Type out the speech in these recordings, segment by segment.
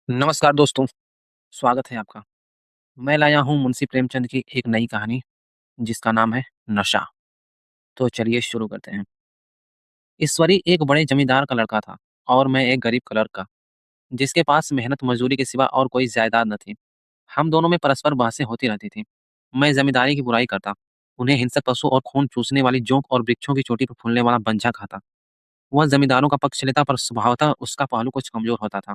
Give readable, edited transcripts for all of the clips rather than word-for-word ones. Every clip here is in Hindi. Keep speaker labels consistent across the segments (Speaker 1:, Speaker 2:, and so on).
Speaker 1: नमस्कार दोस्तों, स्वागत है आपका। मैं लाया हूँ मुंशी प्रेमचंद की एक नई कहानी जिसका नाम है नशा। तो चलिए शुरू करते हैं। ईश्वरी एक बड़े जमींदार का लड़का था और मैं एक गरीब क्लर्क का, जिसके पास मेहनत मजदूरी के सिवा और कोई जायदाद न थी। हम दोनों में परस्पर बहसें होती रहती थीं। मैं जमींदारी की बुराई करता, उन्हें हिंसक पशु और खून चूसने वाली जोंक और वृक्षों की चोटी पर फूलने वाला बंझा खाता। वह जमींदारों का पक्ष लेता पर स्वभावतः उसका पहलू कुछ कमजोर होता था।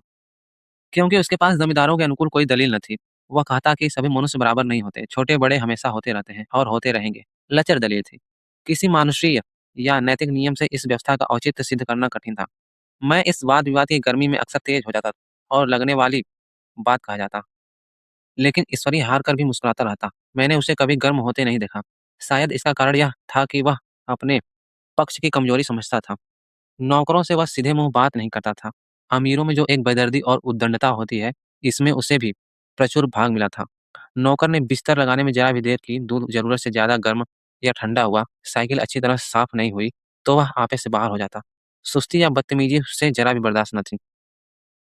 Speaker 1: क्योंकि उसके पास जमींदारों के अनुकूल कोई दलील न थी। वह कहता कि सभी मनुष्य बराबर नहीं होते, छोटे-बड़े हमेशा होते रहते हैं और होते रहेंगे। लचर दलील थी। किसी मानुषीय या नैतिक नियम से इस व्यवस्था का औचित्य सिद्ध करना कठिन था। मैं इस वाद-विवाद की गर्मी में अक्सर तेज हो जाता और लगने वाली बात कहा जाता। लेकिन ईश्वरी हार कर भी मुस्कुराता रहता। मैंने उसे कभी गर्म होते नहीं देखा। शायद इसका कारण यह था कि वह अपने पक्ष की कमजोरी समझता था। नौकरों से वह सीधे मुंह बात नहीं करता था। अमीरों में जो एक बेदर्दी और उद्दंडता होती है, इसमें उसे भी प्रचुर भाग मिला था। नौकर ने बिस्तर लगाने में जरा भी देर की, दूध जरूरत से ज्यादा गर्म या ठंडा हुआ, साइकिल अच्छी तरह साफ नहीं हुई, तो वह आपे से बाहर हो जाता। सुस्ती या बदतमीजी उससे जरा भी बर्दाश्त न थी।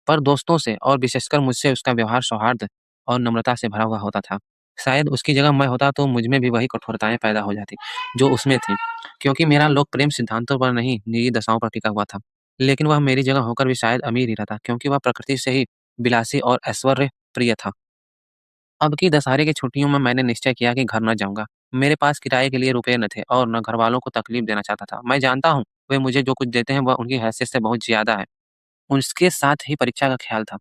Speaker 1: पर दोस्तों से और विशेषकर मुझसे उसका व्यवहार सौहार्द और नम्रता से भरा हुआ होता था। शायद उसकी जगह मैं होता तो मुझ में भी वही कठोरताएं पैदा हो जाती जो उसमें थी, क्योंकि मेरा लोक प्रेम सिद्धांतों पर नहीं निजी दशाओं पर टिका हुआ था। लेकिन वह मेरी जगह होकर भी शायद अमीर ही रहता, क्योंकि वह प्रकृति से ही विलासी और ऐश्वर्य प्रिय था। अब की दशहरे की छुट्टियों में मैंने निश्चय किया कि घर न जाऊंगा। मेरे पास किराए के लिए रुपए न थे और न घर वालों को तकलीफ देना चाहता था। मैं जानता हूँ वे मुझे जो कुछ देते हैं वह उनकी हैसियत से बहुत ज्यादा है। उसके साथ ही परीक्षा का ख्याल था।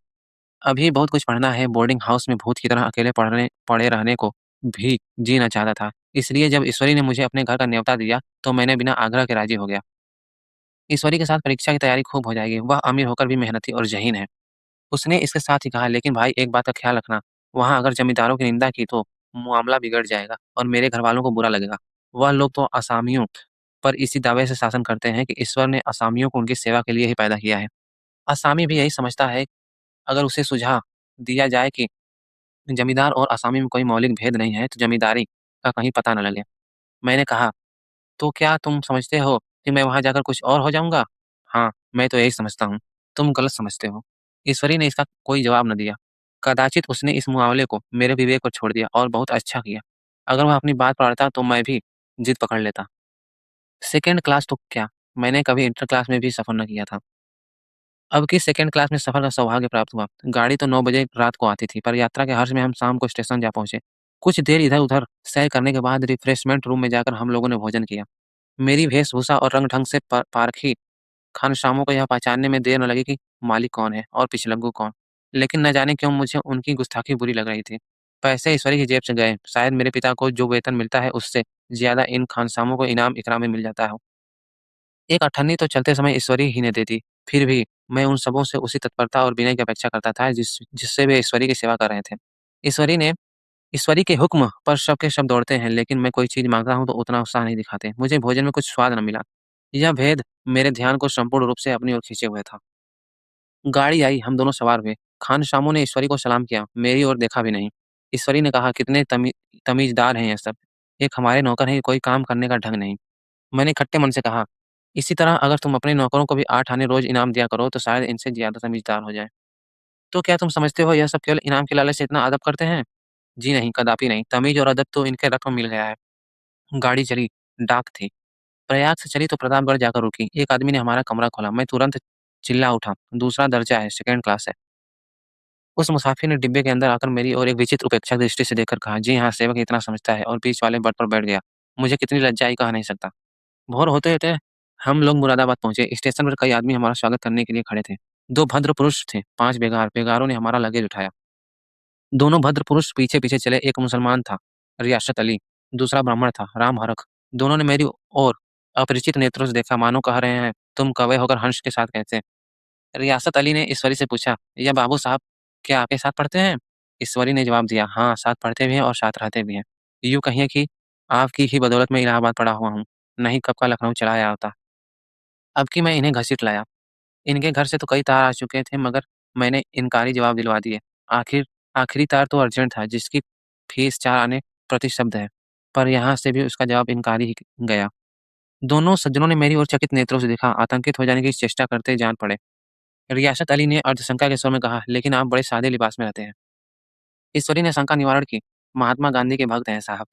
Speaker 1: अभी बहुत कुछ पढ़ना है। बोर्डिंग हाउस में भूत की तरह अकेले पढ़ने पड़े रहने को भी जीना चाहता था। इसलिए जब ईश्वरी ने मुझे अपने घर का न्योता दिया तो मैंने बिना आग्रह के राजी हो गया। ईश्वरी के साथ परीक्षा की तैयारी खूब हो जाएगी। वह अमीर होकर भी मेहनती और ज़हीन है। उसने इसके साथ ही कहा, लेकिन भाई एक बात का ख्याल रखना, वहाँ अगर जमींदारों की निंदा की तो मामला बिगड़ जाएगा और मेरे घरवालों को बुरा लगेगा। वह लोग तो असामियों पर इसी दावे से शासन करते हैं कि ईश्वर ने असामियों को उनकी सेवा के लिए ही पैदा किया है। असामी भी यही समझता है। अगर उसे सुझाव दिया जाए कि जमींदार और असामी में कोई मौलिक भेद नहीं है, तो जमींदारी का कहीं पता न लगे। मैंने कहा, तो क्या तुम समझते हो कि मैं वहाँ जाकर कुछ और हो जाऊँगा? हाँ, मैं तो यही समझता हूँ। तुम गलत समझते हो। ईश्वरी ने इसका कोई जवाब न दिया। कदाचित उसने इस मुआवले को मेरे विवेक पर छोड़ दिया और बहुत अच्छा किया। अगर वह अपनी बात पर अड़ता तो मैं भी जिद पकड़ लेता। सेकंड क्लास तो क्या, मैंने कभी इंटर क्लास में भी सफ़र न किया था। अब की सेकंड क्लास में सफ़र का सौभाग्य प्राप्त हुआ। गाड़ी तो 9 बजे रात को आती थी, पर यात्रा के हर्ष में हम शाम को स्टेशन जा पहुँचे। कुछ देर इधर-उधर सैर करने के बाद रिफ्रेशमेंट रूम में जाकर हम लोगों ने भोजन किया। मेरी वेशभूषा और रंग-ढंग से पारखी खानसामों को यह पहचानने में देर न लगी कि मालिक कौन है और पिछलग्गू कौन। लेकिन न जाने क्यों मुझे उनकी गुस्ताखी बुरी लग रही थी। पैसे ईश्वरी की जेब से गए। शायद मेरे पिता को जो वेतन मिलता है उससे ज़्यादा इन खानसामों को इनाम-इकराम में मिल जाता हो। एक अठन्नी तो चलते समय ईश्वरी ही ने दे दी। फिर भी मैं उन सबों से उसी तत्परता और विनय की अपेक्षा करता था जिससे वे ईश्वरी की सेवा कर रहे थे। ईश्वरी ने ईश्वरी के हुक्म पर शब के शब दौड़ते हैं, लेकिन मैं कोई चीज़ माँगता हूँ तो उतना उत्साह नहीं दिखाते। मुझे भोजन में कुछ स्वाद न मिला। यह भेद मेरे ध्यान को संपूर्ण रूप से अपनी ओर खींचे हुए था। गाड़ी आई, हम दोनों सवार हुए। खानसामों ने ईश्वरी को सलाम किया, मेरी ओर देखा भी नहीं। ईश्वरी ने कहा, कितने तमीज़दार हैं ये सब। एक हमारे नौकर हैं, कोई काम करने का ढंग नहीं। मैंने खट्टे मन से कहा, इसी तरह अगर तुम अपने नौकरों को भी 8 आने रोज़ इनाम दिया करो तो शायद इनसे ज़्यादा समझदार हो जाएँ। तो क्या तुम समझते हो यह सब केवल इनाम के लालच से इतना अदब करते हैं? जी नहीं, कदापि नहीं। तमीज़ और अदब तो इनके रक्त में मिल गया है। गाड़ी चली, डाक थी। प्रयाग से चली तो प्रतापगढ़ जाकर रुकी। एक आदमी ने हमारा कमरा खोला। मैं तुरंत चिल्ला उठा, दूसरा दर्जा है, सेकंड क्लास है। उस मुसाफिर ने डिब्बे के अंदर आकर मेरी ओर एक विचित्र उपेक्षा दृष्टि से देखकर कहा, जी हाँ, सेवक इतना समझता है, और बीच वाले बर्थ पर बैठ गया। मुझे कितनी लज्जा आई कहा नहीं सकता। भोर होते-होते हम लोग मुरादाबाद पहुँचे। स्टेशन पर कई आदमी हमारा स्वागत करने के लिए खड़े थे। 2 भद्र पुरुष थे, 5 बेगार। बेगारों ने हमारा लगेज उठाया। दोनों भद्र पुरुष पीछे-पीछे चले। एक मुसलमान था, रियासत अली, दूसरा ब्राह्मण था, राम हरख। दोनों ने मेरी ओर अपरिचित नेत्रों से देखा, मानो कह रहे हैं, तुम कौवे होकर हंस के साथ कैसे? रियासत अली ने ईश्वरी से पूछा, या बाबू साहब क्या आपके साथ पढ़ते हैं? ईश्वरी ने जवाब दिया, हाँ, साथ पढ़ते भी हैं और साथ रहते भी हैं। यूँ कहिए कि आपकी ही बदौलत मैं इलाहाबाद पढ़ा हुआ हूँ, नहीं कब का लखनऊ चला आया होता। अब कि मैं इन्हें घसीट लाया। इनके घर से तो कई तार आ चुके थे, मगर मैंने इनकारी जवाब दिलवा दिए। आखिरी तार तो अर्जेंट था, जिसकी फीस 4 आने प्रति शब्द है, पर यहाँ से भी उसका जवाब इनकारी ही गया। दोनों सज्जनों ने मेरी ओर चकित नेत्रों से देखा, आतंकित हो जाने की चेष्टा करते जान पड़े। रियासत अली ने अर्धशंका के स्वर में कहा, लेकिन आप बड़े सादे लिबास में रहते हैं। ईश्वरी ने शंका निवारण की, महात्मा गांधी के भक्त हैं साहब।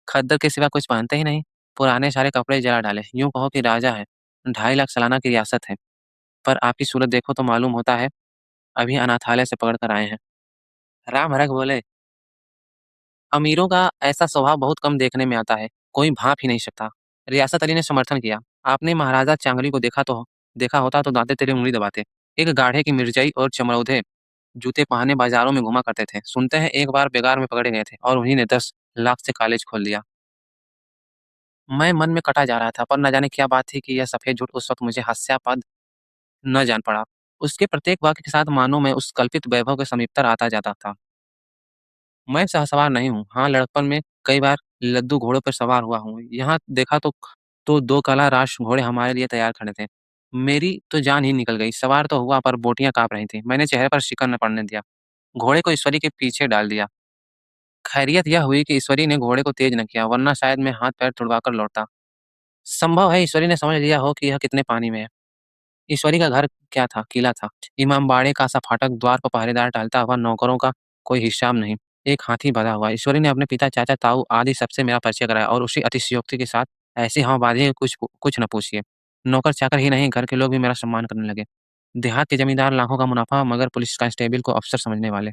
Speaker 1: खद्दर के सिवा कुछ पहनते ही नहीं। पुराने सारे कपड़े जला डाले, यूं कहो कि राजा है। 2.5 लाख सालाना की रियासत है। पर आपकी सूरत देखो तो मालूम होता है अभी अनाथालय से पकड़ कर आए हैं। राम हरख बोले, अमीरों का ऐसा स्वभाव बहुत कम देखने में आता है, कोई भाप ही नहीं सकता। रियासत अली ने समर्थन किया, आपने महाराजा चांगली को देखा होता तो दांते तेरे उंगली दबाते। एक गाढ़े की मिर्जाई और चमरौधे जूते पहने बाजारों में घुमा करते थे। सुनते हैं एक बार बेगार में पकड़े गए थे और उन्हीं ने 10 लाख से कॉलेज खोल दिया। मैं मन में कटा जा रहा था, पर न जाने क्या बात थी कि यह सफेद झूठ उस वक्त मुझे हास्यास्पद न जान पड़ा। उसके प्रत्येक वाक्य के साथ मानो मैं उस कल्पित वैभव के समीपतर आता जाता था। मैं सहसवार नहीं हूँ। हाँ, लड़कपन में कई बार लद्दू घोड़ों पर सवार हुआ हूँ। यहाँ देखा तो 2 काला राश घोड़े हमारे लिए तैयार खड़े थे। मेरी तो जान ही निकल गई। सवार तो हुआ पर बोटियाँ काँप रही थीं। मैंने चेहरे पर शिकन न पड़ने दिया। घोड़े को ईश्वरी के पीछे डाल दिया। खैरियत यह हुई कि ईश्वरी ने घोड़े को तेज न किया, वरना शायद मैं हाथ-पैर तुड़वाकर लौटता। संभव है ईश्वरी ने समझ लिया हो कि यह कितने पानी में है। ईश्वरी का घर क्या था? किला था। इमामबाड़े का सा फाटक, द्वार पर पहरेदार टहलता हुआ, नौकरों का कोई हिसाब नहीं। एक हाथी बंधा हुआ। ईश्वरी ने अपने पिता, चाचा, ताऊ आदि सबसे मेरा परिचय कराया और उसी अतिशयोक्ति के साथ ऐसी हवा बाँधी कि कुछ न पूछिए। नौकर-चाकर ही नहीं, घर के लोग भी मेरा सम्मान करने लगे। देहात के जमींदार लाखों का मुनाफा, मगर पुलिस कांस्टेबल को अफ़सर समझने वाले।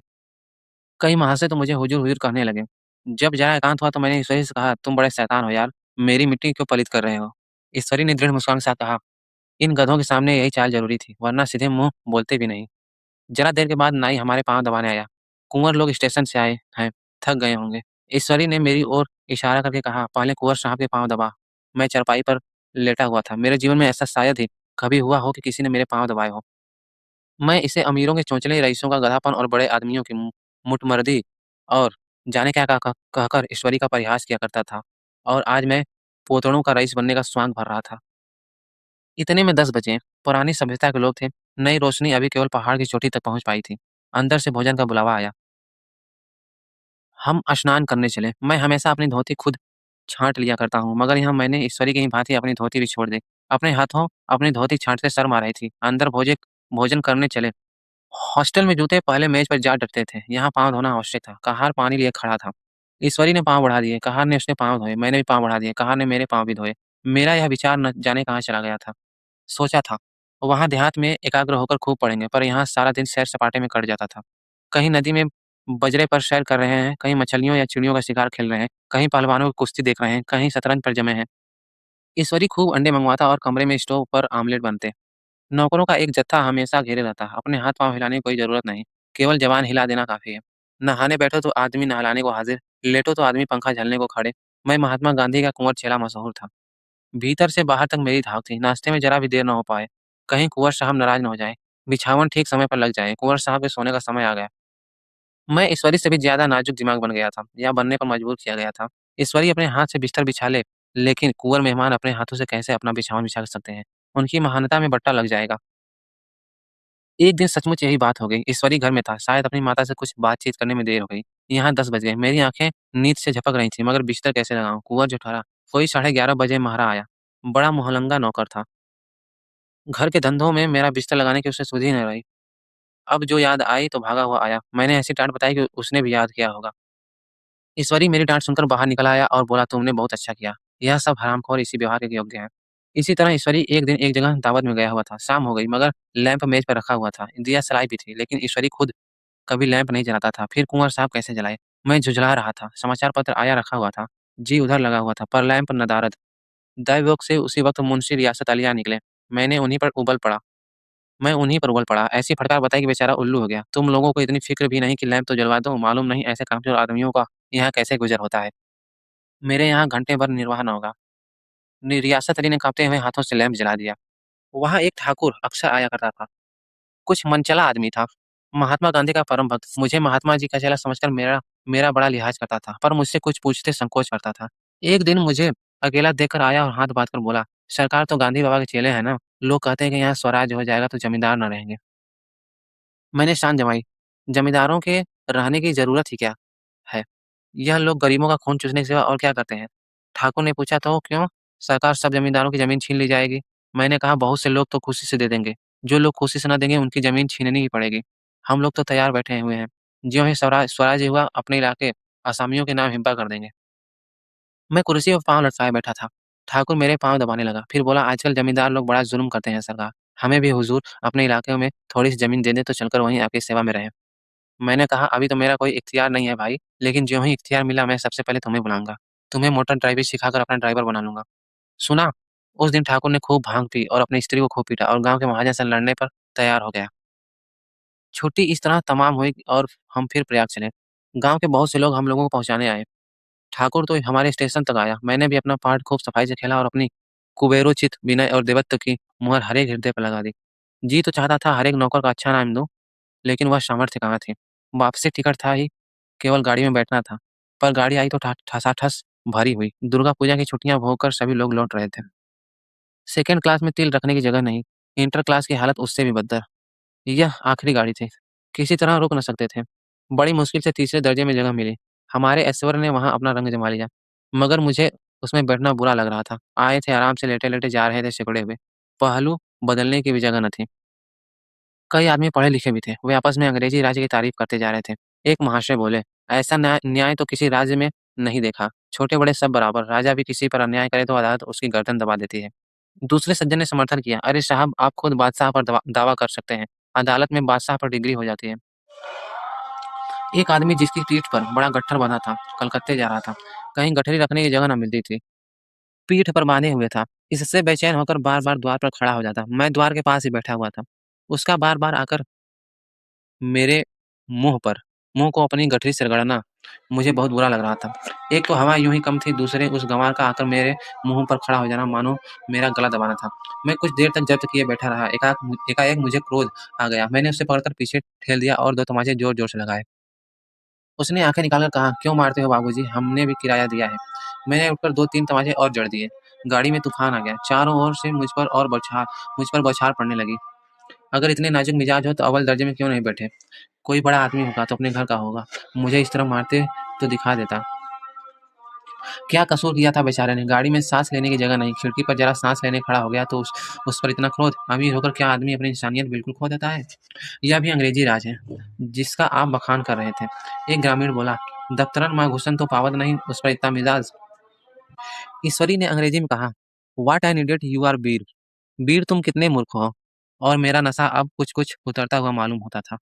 Speaker 1: कई माह से तो मुझे हुजूर-हुजूर कहने लगे। जब ज़रा एकांत हुआ तो मैंने ईश्वरी से कहा, तुम बड़े शैतान हो यार, मेरी मिट्टी क्यों पलीत कर रहे हो? ईश्वरी ने दृढ़ मुस्कान के साथ कहा, इन गधों के सामने यही चाल ज़रूरी थी, वरना सीधे मुँह बोलते भी नहीं। ज़रा देर के बाद नाई हमारे पाँव दबाने आया। कुँवर लोग स्टेशन से आए हैं, थक गए होंगे। ईश्वरी ने मेरी ओर इशारा करके कहा, पहले कुँवर साहब के पाँव दबा। मैं चारपाई पर लेटा हुआ था। मेरे जीवन में ऐसा शायद ही कभी हुआ हो कि किसी ने मेरे पाँव दबाए हों। मैं इसे अमीरों के चोंचले रईसों का गधापन और बड़े आदमियों की मुटमरदी और जाने क्या कहकर ईश्वरी का परिहास किया करता था। और आज मैं पोतड़ों का रईस बनने का स्वांग भर रहा था। इतने में 10 बजे। पुरानी सभ्यता के लोग थे। नई रोशनी अभी केवल पहाड़ की चोटी तक पहुंच पाई थी। अंदर से भोजन का बुलावा आया। हम स्नान करने चले। मैं हमेशा अपनी धोती खुद छाँट लिया करता हूँ, मगर यहाँ मैंने ईश्वरी की ही भांति अपनी धोती भी छोड़ दी। अपने हाथों अपनी धोती छाँटते शर्म आ रही थी। अंदर भोजन करने चले। हॉस्टल में जूते पहले मेज पर जा डरते थे। यहाँ पाँव धोना आवश्यक था। कहार पानी लिए खड़ा था। ईश्वरी ने पाँव बढ़ा दिए। कहार ने उसने पाँव धोए। मैंने भी पाँव बढ़ा दिए। कहार ने मेरे पाँव भी धोए। मेरा यह विचार न जाने कहाँ चला गया था। सोचा था, वहाँ देहात में एकाग्र होकर खूब पढ़ेंगे, पर यहाँ सारा दिन सैर-सपाटे में कट जाता था। कहीं नदी में बजरे पर सैर कर रहे हैं, कहीं मछलियों या चिड़ियों का शिकार खेल रहे हैं, कहीं पहलवानों की कुश्ती देख रहे हैं, कहीं शतरंज पर जमे हैं। ईश्वरी खूब अंडे मंगवाता और कमरे में स्टोव पर आमलेट बनते। नौकरों का एक जत्था हमेशा घेरे रहता। अपने हाथ-पाँव हिलाने की कोई ज़रूरत नहीं, केवल ज़बान हिला देना काफ़ी है। नहाने बैठो तो आदमी नहलाने को हाज़िर, लेटो तो आदमी पंखा झलने को खड़े। मैं महात्मा गांधी का कुँवर चेला मशहूर था। भीतर से बाहर तक मेरी धाक थी। नाश्ते में ज़रा भी देर न हो पाए, कहीं कुँवर साहब नाराज़ न हो जाएँ, बिछावन ठीक समय पर लग जाए, कुँवर साहब के सोने का समय आ गया। मैं ईश्वरी से भी ज़्यादा नाज़ुक दिमाग बन गया था, या बनने पर मजबूर किया गया था। ईश्वरी अपने हाथ से बिस्तर बिछा ले, लेकिन कुँवर मेहमान अपने हाथों से कैसे अपना बिछावन बिछा सकते हैं? उनकी महानता में बट्टा लग जाएगा। एक दिन सचमुच यही बात हो गई। ईश्वरी घर में था, शायद अपनी माता से कुछ बातचीत करने में देर हो गई। यहाँ 10 बज गए। मेरी आँखें नींद से झपक रही थीं, मगर बिस्तर कैसे लगाऊँ? कुँवर जो ठहरा, कोई 11:30 बजे महारा आया। बड़ा मोहलंगा नौकर था। घर के धंधों में मेरा बिस्तर लगाने की उसे सुधि न रही। अब जो याद आई तो भागा हुआ आया। मैंने ऐसी डाँट बताई कि उसने भी याद किया होगा। ईश्वरी मेरी डाँट सुनकर बाहर निकल आया और बोला, तुमने बहुत अच्छा किया। यह सब हरामखोर इसी व्यवहार के योग्य हैं। इसी तरह ईश्वरी एक दिन एक जगह दावत में गया हुआ था। शाम हो गई, मगर लैंप मेज पर रखा हुआ था। दिया सलाई भी थी, लेकिन ईश्वरी खुद कभी लैंप नहीं जलाता था। फिर कुँवर साहब कैसे जलाए? मैं झुँझला रहा था। समाचार पत्र आया रखा हुआ था। जी उधर लगा हुआ था, पर लैंप नदारद। दैवयोग से उसी वक़्त मुंशी रियासत अली आ निकले। मैंने उन्हीं पर उबल पड़ा। मैं उन्हीं पर उबल पड़ा। ऐसी फटकार बताई कि बेचारा उल्लू हो गया। तुम लोगों को इतनी फ़िक्र भी नहीं कि लैंप तो जलवा दो, मालूम नहीं ऐसे कामचोर आदमियों का यहाँ कैसे गुज़र होता है। मेरे यहाँ घंटे भर निर्वाह न होगा। रियासत अली ने काँपते हुए हाथों से लैंप जला दिया। वहाँ एक ठाकुर अक्सर आया करता था। कुछ मनचला आदमी था। महात्मा गांधी का परम भक्त। मुझे महात्मा जी का चेला समझकर मेरा मेरा बड़ा लिहाज़ करता था, पर मुझसे कुछ पूछते संकोच करता था। एक दिन मुझे अकेला देखकर आया और हाथ बाँधकर बोला, सरकार तो गांधी बाबा के चेले हैं ना, लोग कहते हैं कि यहाँ स्वराज हो जाएगा तो जमींदार ना रहेंगे। मैंने शान जमाई, जमींदारों के रहने की ज़रूरत ही क्या है? यह लोग गरीबों का खून चूसने के सिवा और क्या करते हैं? ठाकुर ने पूछा, तो क्यों? सरकार सब जमींदारों की ज़मीन छीन ली जाएगी। मैंने कहा, बहुत से लोग तो खुशी से दे देंगे। जो लोग कोशिश न देंगे उनकी ज़मीन छीननी ही पड़ेगी। हम लोग तो तैयार बैठे हुए हैं। ज्यों ही स्वराज्य हुआ अपने इलाके असामियों के नाम हिब्बा कर देंगे। मैं कुर्सी पर पाँव लटकाए बैठा था। ठाकुर मेरे पाँव दबाने लगा, फिर बोला आजकल जमींदार लोग बड़ा ज़ुल्म करते हैं सरकार। हमें भी हुज़ूर अपने इलाके में थोड़ी-सी ज़मीन दे दें तो चलकर वहीं आपकी सेवा में रहें। मैंने कहा अभी तो मेरा कोई इख्तियार नहीं है भाई, लेकिन ज्यों ही इख्तियार मिला मैं सबसे पहले तुम्हें बुलाऊँगा। तुम्हें मोटर ड्राइविंग सिखाकर अपना ड्राइवर बना लूँगा। सुना? उस दिन ठाकुर ने खूब भांग पी और अपनी स्त्री को खूब पीटा और गाँव के महाजन से लड़ने पर तैयार हो गया। छुट्टी इस तरह तमाम हुई और हम फिर प्रयाग चले। गाँव के बहुत से लोग हम लोगों को पहुँचाने आए। ठाकुर तो हमारे स्टेशन तक आया। मैंने भी अपना पार्ट खूब सफाई से खेला और अपनी कुबेरोचित विनय और देवत्व की मुहर हर एक हृदय पर लगा दी। जी तो चाहता था हर एक नौकर का अच्छा नाम दूँ, लेकिन वह सामर्थ्य कहाँ थी। वापसी टिकट था ही, केवल गाड़ी में बैठना था। पर गाड़ी आई तो ठसाठस भरी हुई। दुर्गा पूजा की छुट्टियाँ भोग कर सभी लोग लौट रहे थे। सेकंड क्लास में तिल रखने की जगह नहीं। इंटर क्लास की हालत उससे भी बदतर। यह आखिरी गाड़ी थी। किसी तरह रुक न सकते थे। बड़ी मुश्किल से तीसरे दर्जे में जगह मिली। हमारे ऐश्वर्य ने वहाँ अपना रंग जमा लिया। मगर मुझे उसमें बैठना बुरा लग रहा था। आए थे आराम से लेटे-लेटे जा रहे थे सिकुड़े हुए। पहलू बदलने की भी जगह न थी। कई आदमी पढ़े-लिखे भी थे। वे आपस में अंग्रेजी राज्य की तारीफ़ करते जा रहे थे। एक महाशय बोले, "ऐसा न्याय न्याय तो किसी राज्य में नहीं देखा। छोटे-बड़े सब बराबर। राजा भी किसी पर अन्याय करे तो अदालत उसकी गर्दन दबा देती है।" दूसरे सज्जन ने समर्थन किया, "अरे साहब, आप खुद बादशाह पर दावा कर सकते हैं। अदालत में बादशाह पर डिग्री हो जाती है।" एक आदमी जिसकी पीठ पर बड़ा गट्ठर बंधा था, कलकत्ते जा रहा था। कहीं गठरी रखने की जगह न मिलती थी। पीठ पर बाँधे हुए था। इससे बेचैन होकर बार-बार द्वार पर खड़ा हो जाता। मैं द्वार के पास ही बैठा हुआ था। उसका बार-बार आकर मेरे मुँह को अपनी गठरी से रगड़ना मुझे बहुत बुरा लग रहा था। एक तो हवा यूँ ही कम थी, दूसरे उस गँवार का आकर मेरे मुँह पर खड़ा हो जाना मानो मेरा गला दबाना था। मैं कुछ देर तक जब्त किए बैठा रहा। एकाएक मुझे क्रोध आ गया। मैंने उसे पकड़कर पीछे ठेल दिया और 2 तमाचे ज़ोर-ज़ोर से लगाए। उसने आँखें निकालकर कहा, "क्यों मारते हो बाबूजी? हमने भी किराया दिया है।" मैंने उठकर 2-3 तमाचे और जड़ दिए। गाड़ी में तूफ़ान आ गया। चारों ओर से मुझ पर बौछार पड़ने लगी। अगर इतने नाज़ुक मिजाज हो तो अव्वल दर्जे में क्यों नहीं बैठे? कोई बड़ा आदमी होगा तो अपने घर का होगा। मुझे इस तरह मारते तो दिखा देता। क्या कसूर किया था बेचारे ने? गाड़ी में साँस लेने की जगह नहीं। खिड़की पर ज़रा साँस लेने खड़ा हो गया तो उस पर इतना क्रोध? अमीर होकर क्या आदमी अपनी इंसानियत बिल्कुल खो देता है? यह भी अंग्रेज़ी राज है, जिसका आप बखान कर रहे थे। एक ग्रामीण बोला, "दफ्तरन माँ घुसन तो पावत नहीं, उस पर इतना मिजाज।" ईश्वरी ने अंग्रेज़ी में कहा, "what an idiot you are Veer. Veer तुम कितने मूर्ख हो।" और मेरा नशा अब कुछ-कुछ उतरता हुआ मालूम होता था।